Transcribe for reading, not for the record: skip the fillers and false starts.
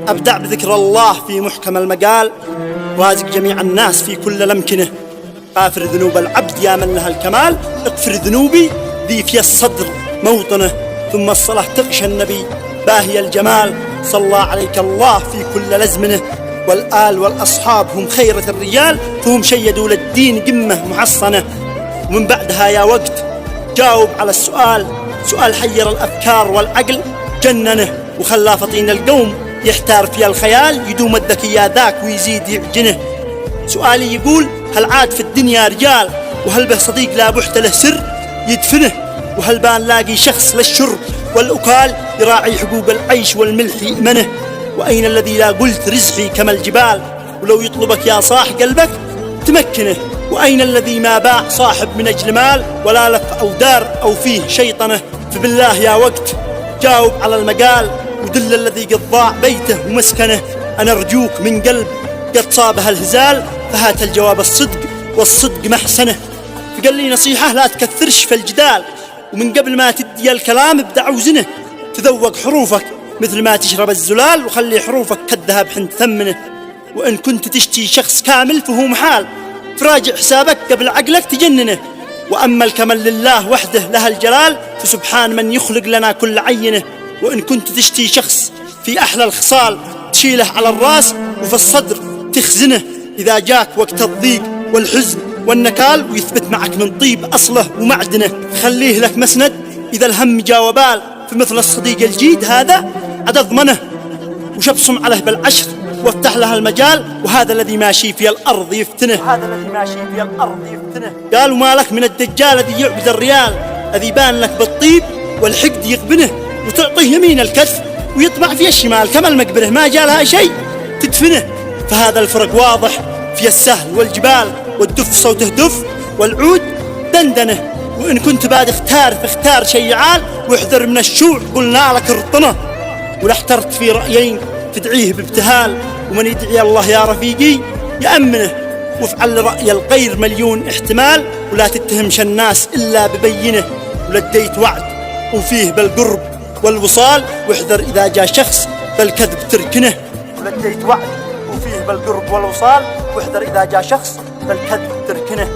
أبدع بذكر الله في محكم المقال، رازق جميع الناس في كل لمكنه. غافر ذنوب العبد يا من لها الكمال، اغفر ذنوبي ذي في الصدر موطنه. ثم الصلاة تغشى النبي باهي الجمال، صلى عليك الله في كل لزمنه. والآل والأصحاب هم خيرة الرجال، فهم شيدوا للدين قمة محصنة. ومن بعدها يا وقت جاوب على السؤال، سؤال حير الأفكار والعقل جننه، وخلى فطين القوم يحتار في الخيال، يدوم الذكي ذاك ويزيد يعجنه. سؤالي يقول هل عاد في الدنيا رجال، وهل به صديق لا بحت له سر يدفنه، وهل بان لاقي شخص للشرب والأكال يراعي حقوق العيش والملح يأمنه. وأين الذي لا قلت رزقي كما الجبال، ولو يطلبك يا صاح قلبك تمكنه. وأين الذي ما باع صاحب من أجل مال، ولا لف أو دار أو فيه شيطنه. فبالله يا وقت جاوب على المقال، ودل الذي قد ضاع بيته ومسكنه. أنا أرجوك من قلب قد صابها الهزال، فهات الجواب الصدق والصدق محسنه. فقال لي نصيحة لا تكثرش في الجدال، ومن قبل ما تدي الكلام ابدأ وزنه. تذوق حروفك مثل ما تشرب الزلال، وخلي حروفك كالذهب حين تثمنه. وإن كنت تشتي شخص كامل فهو محال، فراجع حسابك قبل عقلك تجننه. وأما الكمال لله وحده له الجلال، فسبحان من يخلق لنا كل عينه. وإن كنت تشتي شخص في أحلى الخصال، تشيله على الراس وفي الصدر تخزنه. إذا جاك وقت الضيق والحزن والنكال، ويثبت معك من طيب أصله ومعدنه. خليه لك مسند إذا الهم جا وبال، فمثل الصديق الجيد هذا عد أضمنه. وشبصم عليه بالعشر وافتح له المجال، وهذا الذي ماشي في الأرض يفتنه. قالوا ما لك من الدجال الذي يعبد الريال، الذي بان لك بالطيب والحقد يقبنه، وتعطيه يمين الكتف ويطمع في الشمال كما المقبره ما جالها شيء تدفنه. فهذا الفرق واضح في السهل والجبال، والدف صوته دف والعود دندنه. وإن كنت بعد اختار فاختار شيعان، واحذر من الشوع قلنا لك ارطنه. ولا احترت في رأيين تدعيه بابتهال، ومن يدعي الله يا رفيقي يأمنه. وافعل لرأي الغير مليون احتمال، ولا تتهمش الناس إلا ببينه. ولديت وعد وفيه بالقرب والوصال، واحذر إذا جاء شخص بالكذب تركنه. ولديت وعد وفيه بالقرب والوصال، واحذر إذا جاء شخص بالكذب تركنه.